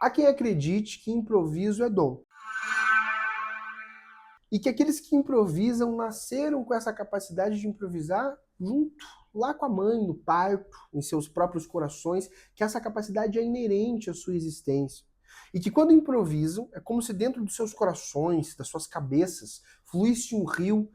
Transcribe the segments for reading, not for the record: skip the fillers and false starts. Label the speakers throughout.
Speaker 1: Há quem acredite que improviso é dom. E que aqueles que improvisam nasceram com essa capacidade de improvisar junto, lá com a mãe, no parto, em seus próprios corações, que essa capacidade é inerente à sua existência. E que quando improvisam, é como se dentro dos seus corações, das suas cabeças, fluísse um rio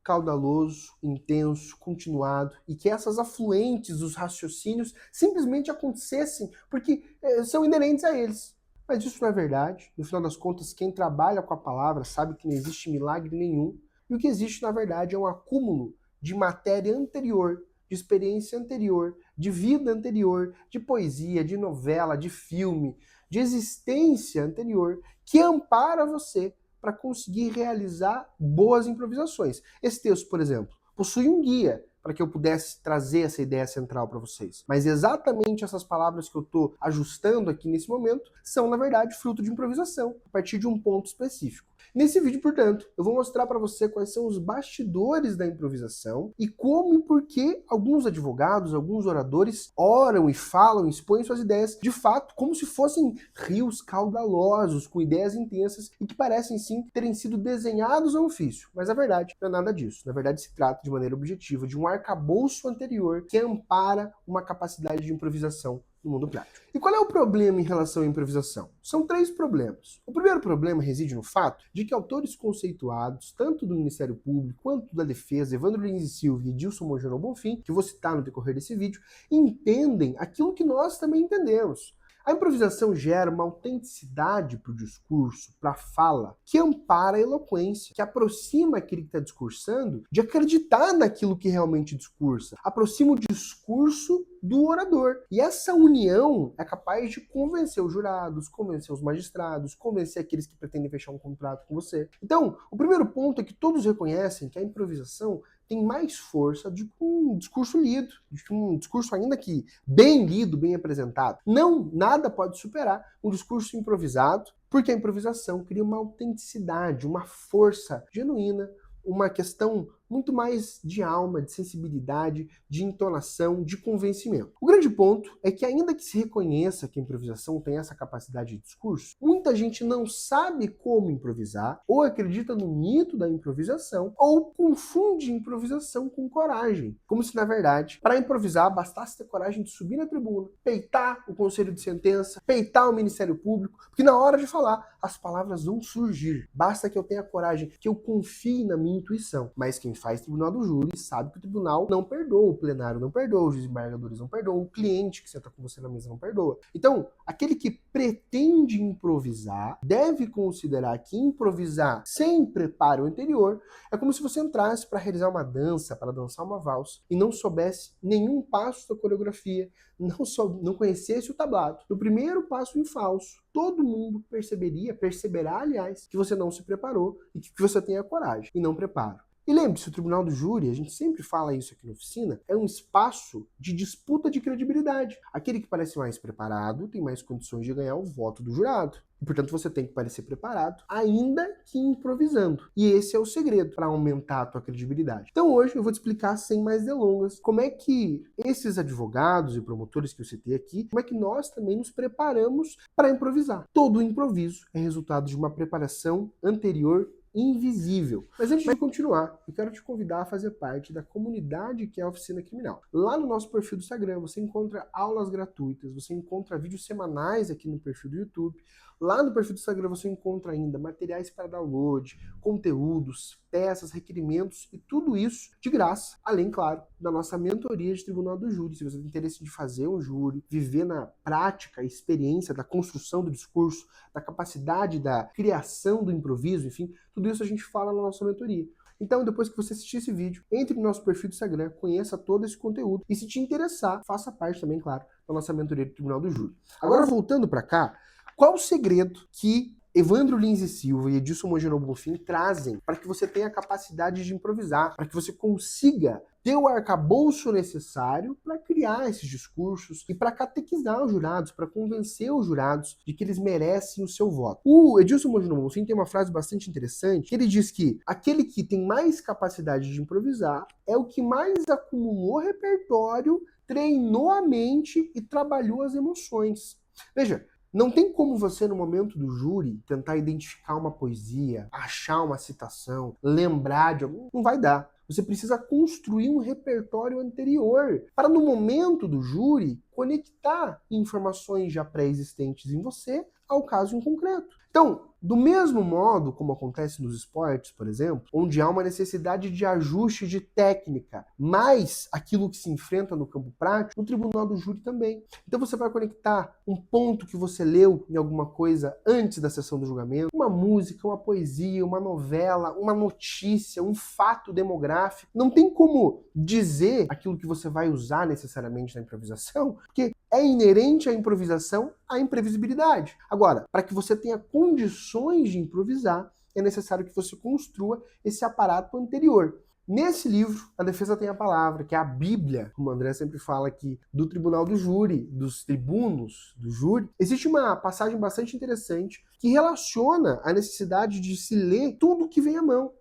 Speaker 1: caudaloso, intenso, continuado, e que essas afluentes dos raciocínios simplesmente acontecessem porque são inerentes a eles. Mas isso não é verdade. No final das contas, quem trabalha com a palavra sabe que não existe milagre nenhum. E o que existe, na verdade, é um acúmulo de matéria anterior, de experiência anterior, de vida anterior, de poesia, de novela, de filme, de existência anterior, que ampara você para conseguir realizar boas improvisações. Esse texto, por exemplo, possui um guia para que eu pudesse trazer essa ideia central para vocês. Mas exatamente essas palavras que eu estou ajustando aqui nesse momento são, na verdade, fruto de improvisação, a partir de um ponto específico. Nesse vídeo, portanto, eu vou mostrar para você quais são os bastidores da improvisação e como e por que alguns advogados, alguns oradores oram e falam, expõem suas ideias de fato como se fossem rios caudalosos, com ideias intensas e que parecem sim terem sido desenhados ao ofício. Mas a verdade não é nada disso. Na verdade, se trata de maneira objetiva de um arcabouço anterior que ampara uma capacidade de improvisação no mundo prático. E qual é o problema em relação à improvisação? São 3 problemas. O primeiro problema reside no fato de que autores conceituados, tanto do Ministério Público quanto da Defesa, Evandro Lins e Silva e Edilson Mongeron Bonfim, que eu vou citar no decorrer desse vídeo, entendem aquilo que nós também entendemos. A improvisação gera uma autenticidade para o discurso, para a fala, que ampara a eloquência, que aproxima aquele que está discursando de acreditar naquilo que realmente discursa, aproxima o discurso do orador. E essa união é capaz de convencer os jurados, convencer os magistrados, convencer aqueles que pretendem fechar um contrato com você. Então, o primeiro ponto é que todos reconhecem que a improvisação tem mais força de um discurso lido, de um discurso ainda que bem lido, bem apresentado. Não, nada pode superar um discurso improvisado, porque a improvisação cria uma autenticidade, uma força genuína, uma questão muito mais de alma, de sensibilidade, de entonação, de convencimento. O grande ponto é que ainda que se reconheça que a improvisação tem essa capacidade de discurso, muita gente não sabe como improvisar, ou acredita no mito da improvisação, ou confunde improvisação com coragem. Como se, na verdade, para improvisar bastasse ter coragem de subir na tribuna, peitar o conselho de sentença, peitar o Ministério Público, porque na hora de falar, as palavras vão surgir. Basta que eu tenha coragem, que eu confie na minha intuição. Mas quem faz tribunal do júri sabe que o tribunal não perdoa, o plenário não perdoa, os desembargadores não perdoam, o cliente que senta com você na mesa não perdoa. Então, aquele que pretende improvisar deve considerar que improvisar sem preparo anterior é como se você entrasse para realizar uma dança, para dançar uma valsa, e não soubesse nenhum passo da coreografia, não conhecesse o tablado. No primeiro passo em falso, todo mundo perceberá, aliás, que você não se preparou e que você tenha coragem e não preparo. E lembre-se, o tribunal do júri, a gente sempre fala isso aqui na oficina, é um espaço de disputa de credibilidade. Aquele que parece mais preparado tem mais condições de ganhar o voto do jurado. E, portanto, você tem que parecer preparado, ainda que improvisando. E esse é o segredo para aumentar a tua credibilidade. Então hoje eu vou te explicar, sem mais delongas, como é que esses advogados e promotores que eu citei aqui, como é que nós também nos preparamos para improvisar. Todo improviso é resultado de uma preparação anterior invisível. Mas antes de continuar, eu quero te convidar a fazer parte da comunidade que é a Oficina Criminal. Lá no nosso perfil do Instagram você encontra aulas gratuitas, você encontra vídeos semanais aqui no perfil do YouTube. Lá no perfil do Instagram você encontra ainda materiais para download, conteúdos, peças, requerimentos e tudo isso de graça. Além, claro, da nossa mentoria de Tribunal do Júri. Se você tem interesse de fazer um júri, viver na prática, a experiência da construção do discurso, da capacidade da criação do improviso, enfim, tudo isso a gente fala na nossa mentoria. Então, depois que você assistir esse vídeo, entre no nosso perfil do Instagram, conheça todo esse conteúdo e se te interessar, faça parte também, claro, da nossa mentoria do Tribunal do Júri. Agora, voltando para cá, qual o segredo que Evandro Lins e Silva e Edilson Mongeron Bonfim trazem para que você tenha a capacidade de improvisar, para que você consiga ter o arcabouço necessário para criar esses discursos e para catequizar os jurados, para convencer os jurados de que eles merecem o seu voto? O Edilson Mongeron Bonfim tem uma frase bastante interessante, que ele diz que aquele que tem mais capacidade de improvisar é o que mais acumulou repertório, treinou a mente e trabalhou as emoções. Veja, Não tem como você, no momento do júri, tentar identificar uma poesia, achar uma citação, lembrar de algum. Não vai dar. Você precisa construir um repertório anterior para, no momento do júri, conectar informações já pré-existentes em você ao caso em concreto. Então, do mesmo modo como acontece nos esportes, por exemplo, onde há uma necessidade de ajuste de técnica, mais aquilo que se enfrenta no campo prático, no tribunal do júri também. Então você vai conectar um ponto que você leu em alguma coisa antes da sessão do julgamento, uma música, uma poesia, uma novela, uma notícia, um fato demográfico. Não tem como dizer aquilo que você vai usar necessariamente na improvisação, porque é inerente à improvisação a imprevisibilidade. Agora, para que você tenha condições de improvisar, é necessário que você construa esse aparato anterior. Nesse livro, a defesa tem a palavra, que é a Bíblia, como o André sempre fala aqui, do tribunal do júri, dos tribunos do júri. Existe uma passagem bastante interessante que relaciona a necessidade de se ler tudo que vem à mão.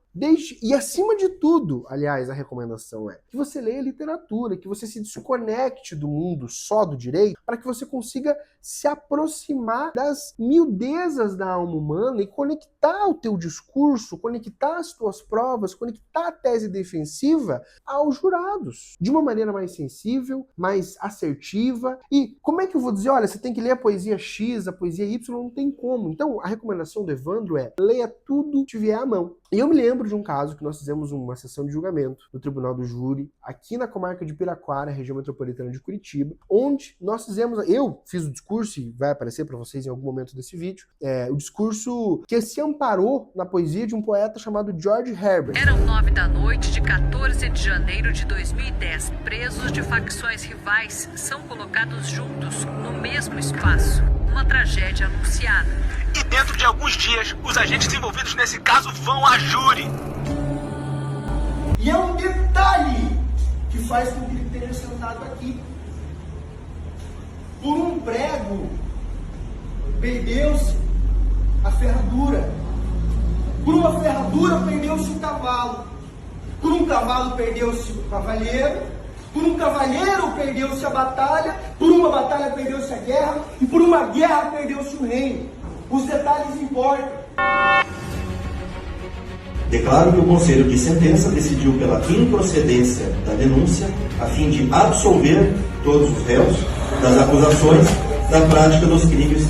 Speaker 1: E acima de tudo, aliás, a recomendação é que você leia literatura, que você se desconecte do mundo só do direito, para que você consiga se aproximar das miudezas da alma humana e conectar o teu discurso, conectar as tuas provas, conectar a tese defensiva aos jurados, de uma maneira mais sensível, mais assertiva. E como é que eu vou dizer, olha, você tem que ler a poesia X, a poesia Y, não tem como. Então, a recomendação do Evandro é, leia tudo que vier à mão. E eu me lembro de um caso que nós fizemos uma sessão de julgamento no Tribunal do Júri, aqui na comarca de Piraquara, região metropolitana de Curitiba, onde nós fizemos, eu fiz o discurso, e vai aparecer para vocês em algum momento desse vídeo, o discurso que se amparou na poesia de um poeta chamado George Herbert.
Speaker 2: Eram 9 da noite de 14 de janeiro de 2010. Presos de facções rivais são colocados juntos no mesmo espaço. Uma tragédia anunciada.
Speaker 3: E dentro de alguns dias, os agentes envolvidos nesse caso vão a júri.
Speaker 4: E é um detalhe que faz com que ele tenha sentado aqui. Por um prego, perdeu-se a ferradura. Por uma ferradura, perdeu-se o cavalo. Por um cavalo, perdeu-se o cavalheiro. Por um cavalheiro, perdeu-se a batalha. Por uma batalha, perdeu-se a guerra. E por uma guerra, perdeu-se o reino. Os detalhes importam.
Speaker 5: Declaro que o Conselho de Sentença decidiu pela improcedência da denúncia a fim de absolver todos os réus das acusações da prática dos crimes.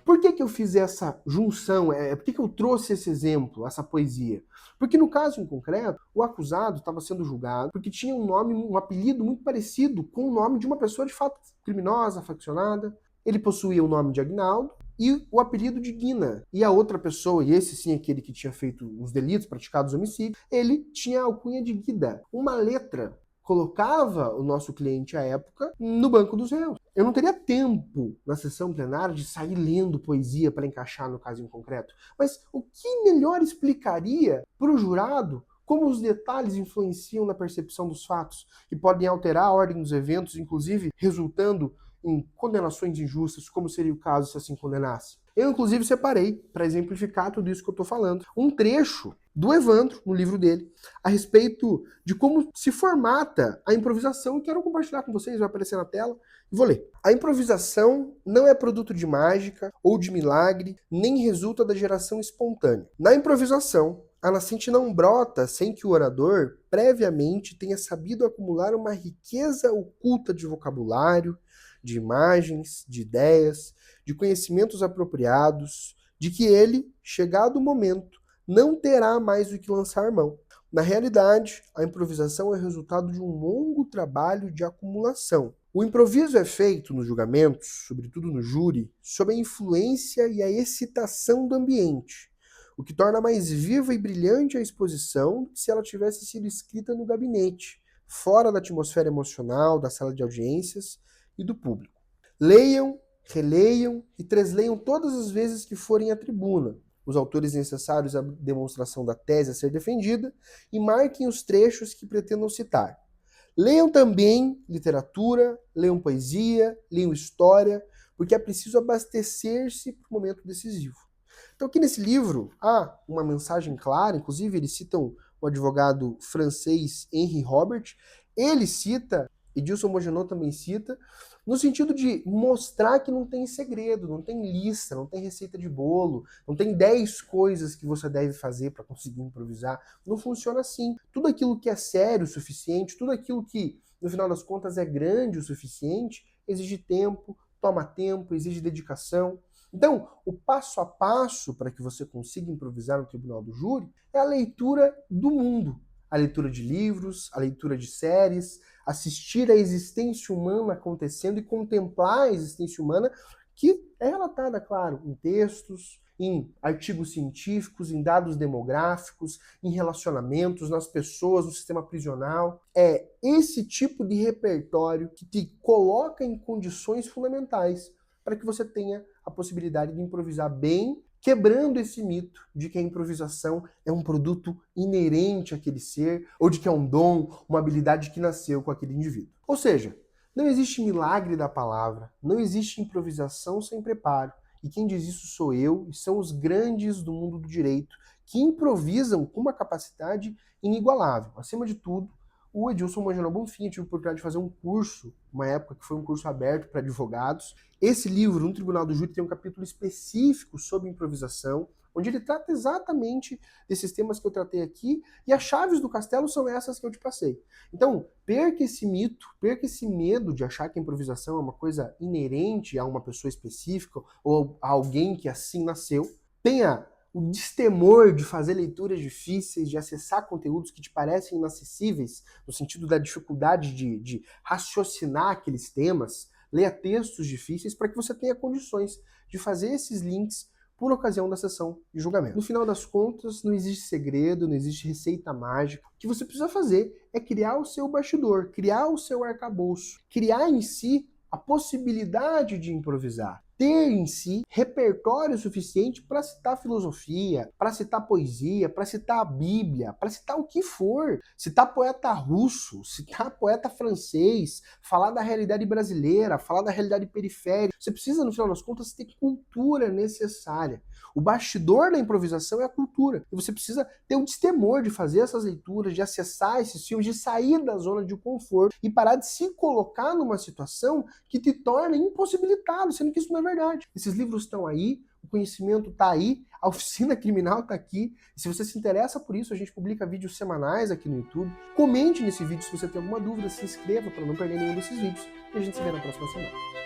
Speaker 1: Por que eu fiz essa junção? Por que eu trouxe esse exemplo, essa poesia? Porque no caso em concreto, o acusado estava sendo julgado porque tinha um nome, um apelido muito parecido com o nome de uma pessoa de fato criminosa, faccionada. Ele possuía o nome de Agnaldo e o apelido de Guina. E a outra pessoa, e esse sim aquele que tinha feito os delitos, praticado os homicídios, ele tinha a alcunha de Guida. Uma letra colocava o nosso cliente à época no banco dos réus. Eu não teria tempo na sessão plenária de sair lendo poesia para encaixar no caso em concreto. Mas o que melhor explicaria para o jurado como os detalhes influenciam na percepção dos fatos e podem alterar a ordem dos eventos, inclusive resultando em condenações injustas, como seria o caso se assim condenasse. Eu, inclusive, separei, para exemplificar tudo isso que eu estou falando, um trecho do Evandro, no livro dele, a respeito de como se formata a improvisação, e quero compartilhar com vocês, vai aparecer na tela, e vou ler. A improvisação não é produto de mágica ou de milagre, nem resulta da geração espontânea. Na improvisação, a nascente não brota sem que o orador, previamente, tenha sabido acumular uma riqueza oculta de vocabulário, de imagens, de ideias, de conhecimentos apropriados, de que ele, chegado o momento, não terá mais o que lançar mão. Na realidade, a improvisação é resultado de um longo trabalho de acumulação. O improviso é feito nos julgamentos, sobretudo no júri, sob a influência e a excitação do ambiente, o que torna mais viva e brilhante a exposição do que se ela tivesse sido escrita no gabinete, fora da atmosfera emocional, da sala de audiências e do público. Leiam, releiam e tresleiam todas as vezes que forem à tribuna os autores necessários à demonstração da tese a ser defendida e marquem os trechos que pretendam citar. Leiam também literatura, leiam poesia, leiam história, porque é preciso abastecer-se para o momento decisivo. Então aqui nesse livro há uma mensagem clara, inclusive eles citam o advogado francês Henri Robert, ele cita, Edilson Mogenot também cita, No sentido de mostrar que não tem segredo, não tem lista, não tem receita de bolo, não tem 10 coisas que você deve fazer para conseguir improvisar. Não funciona assim. Tudo aquilo que é sério o suficiente, tudo aquilo que, no final das contas, é grande o suficiente, exige tempo, toma tempo, exige dedicação. Então, o passo a passo para que você consiga improvisar no tribunal do júri é a leitura do mundo. A leitura de livros, a leitura de séries, assistir a existência humana acontecendo e contemplar a existência humana que é relatada, claro, em textos, em artigos científicos, em dados demográficos, em relacionamentos, nas pessoas, no sistema prisional. É esse tipo de repertório que te coloca em condições fundamentais para que você tenha a possibilidade de improvisar bem, quebrando esse mito de que a improvisação é um produto inerente àquele ser, ou de que é um dom, uma habilidade que nasceu com aquele indivíduo. Ou seja, não existe milagre da palavra, não existe improvisação sem preparo. E quem diz isso sou eu, e são os grandes do mundo do direito, que improvisam com uma capacidade inigualável. Acima de tudo, o Edilson Mangenal Bonfim, eu tive a oportunidade de fazer um curso, uma época que foi um curso aberto para advogados. Esse livro, No Tribunal do Júri, tem um capítulo específico sobre improvisação, onde ele trata exatamente desses temas que eu tratei aqui, e as chaves do castelo são essas que eu te passei. Então, perca esse mito, perca esse medo de achar que a improvisação é uma coisa inerente a uma pessoa específica ou a alguém que assim nasceu. Tenha o destemor de fazer leituras difíceis, de acessar conteúdos que te parecem inacessíveis, no sentido da dificuldade de raciocinar aqueles temas. Leia textos difíceis para que você tenha condições de fazer esses links por ocasião da sessão de julgamento. No final das contas, não existe segredo, não existe receita mágica. O que você precisa fazer é criar o seu bastidor, criar o seu arcabouço, criar em si a possibilidade de improvisar. Ter em si repertório suficiente para citar filosofia, para citar poesia, para citar a Bíblia, para citar o que for. Citar poeta russo, citar poeta francês, falar da realidade brasileira, falar da realidade periférica. Você precisa, no final das contas, ter cultura necessária. O bastidor da improvisação é a cultura. E você precisa ter o destemor de fazer essas leituras, de acessar esses filmes, de sair da zona de conforto e parar de se colocar numa situação que te torna impossibilitado, sendo que isso não é verdade. Esses livros estão aí, o conhecimento está aí, a oficina criminal está aqui. E se você se interessa por isso, a gente publica vídeos semanais aqui no YouTube. Comente nesse vídeo se você tem alguma dúvida, se inscreva para não perder nenhum desses vídeos. E a gente se vê na próxima semana.